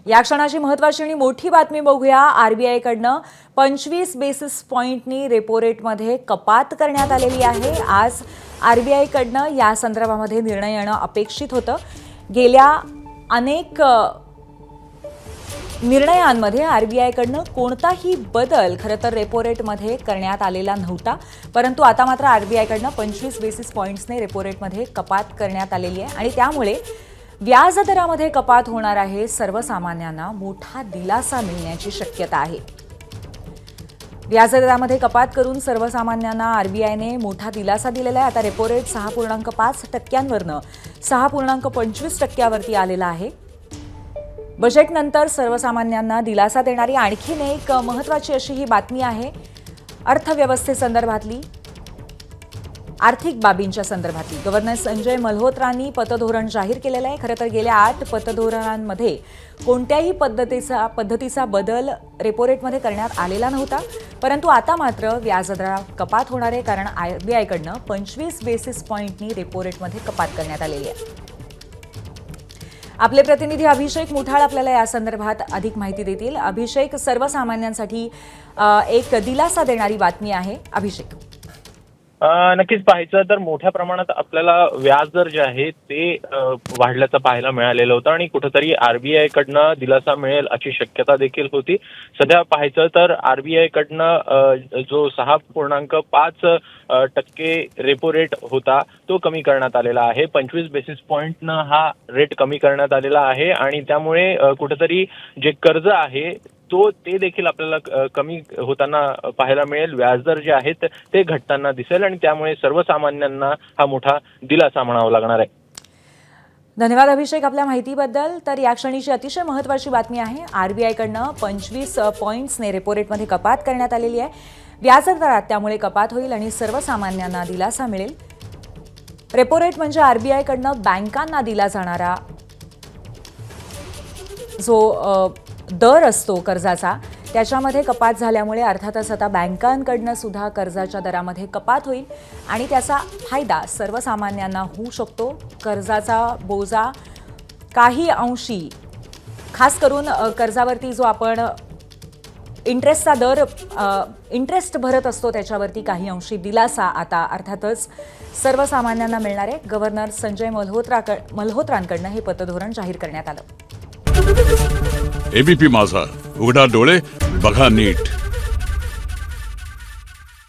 या क्षणाची महत्त्वाची आणि मोठी बातमी बघूया। आरबीआय कडनं 25 बेसिस पॉइंटनी रेपो रेटमध्ये कपात करण्यात आलेली आहे। आज आरबीआय कडनं या संदर्भामध्ये निर्णय येणं अपेक्षित होतं। गेल्या अनेक निर्णयांमध्ये आरबीआय कडनं कोणताही बदल खरं तर रेपो रेटमध्ये करण्यात आलेला नव्हता, परंतु आता मात्र आरबीआय कडनं 25 बेसिस पॉइंट्सने रेपो रेटमध्ये कपात करण्यात आलेली आहे आणि त्यामुळे व्याज दरामध्ये कपात होणार आहे। सर्वसामान्यांना मोठा दिलासा मिळण्याची शक्यता आहे। व्याज दरामध्ये कपात करून सर्वसामान्यांना आरबीआयने मोठा दिलासा दिलेला आहे। आता रेपो रेट 6.5% 6.25% आलेला आहे। बजेटनंतर सर्वसामान्यांना दिलासा देणारी आणखीन एक महत्त्वाची अशी ही बातमी आहे। अर्थव्यवस्थेसंदर्भातली, आर्थिक बाबींच्या संदर्भातली गव्हर्नर संजय मल्होत्रांनी पतधोरण जाहीर केलेलं आहे। खरं तर गेल्या 8 पतधोरणांमध्ये कोणत्याही पद्धतीचा बदल रेपो रेटमध्ये करण्यात आलेला नव्हता, परंतु आता मात्र व्याजदरात कपात होणार आहे, कारण आरबीआय कडनं 25 बेसिस पॉइंटनी रेपो रेटमध्ये कपात करण्यात आलेली आहे। आपले प्रतिनिधी अभिषेक मुठाळ आपल्याला या संदर्भात अधिक माहिती देतील। अभिषेक, सर्वसामान्यांसाठी एक दिलासा देणारी बातमी आहे। अभिषेक, नक्कीच पाहायचं तर मोठ्या प्रमाणात आपल्याला व्याजदर जे आहे ते वाढल्याचं पाहायला मिळालेलं होतं आणि कुठेतरी आरबीआय कडनं दिलासा मिळेल अशी शक्यता देखील होती। सध्या पाहायचं तर आरबीआय कडनं जो 6.5% रेपो रेट होता तो कमी करण्यात आलेला आहे। 25 बेसिस पॉइंटनं हा रेट कमी करण्यात आलेला आहे आणि त्यामुळे कुठेतरी जे कर्ज आहे ते देखील आपल्याला कमी होताना पाहायला मिळेल। व्याजदर जे आहेत ते घटताना दिसेल आणि त्यामुळे सर्वसामान्यांना हा मोठा दिलासा म्हणावा लागणार आहे। धन्यवाद अभिषेक आपल्या माहितीबद्दल। तर या क्षणीची अतिशय महत्त्वाची बातमी आहे। आरबीआय कडनं 25 पॉइंट्सने रेपो रेटमध्ये कपात करण्यात आलेली आहे। व्याजदरात त्यामुळे कपात होईल आणि सर्वसामान्यांना दिलासा मिळेल। रेपो रेट म्हणजे आरबीआय कडनं बँकांना दिला जाणारा जो दर असतो कर्जाचा, त्याच्यामध्ये कपात झाल्यामुळे अर्थातच आता बँकांकडनं सुद्धा कर्जाच्या दरामध्ये कपात होईल आणि त्याचा फायदा सर्वसामान्यांना होऊ शकतो। कर्जाचा बोजा काही अंशी, खास करून कर्जावरती जो आपण इंटरेस्टचा दर इंटरेस्ट भरत असतो त्याच्यावरती काही अंशी दिलासा आता अर्थातच सर्वसामान्यांना मिळणार आहे। गव्हर्नर संजय मल्होत्रांकडनं हे पतधोरण जाहीर करण्यात आलं। एबीपी माझा, उघडा डोळे बघा नीट।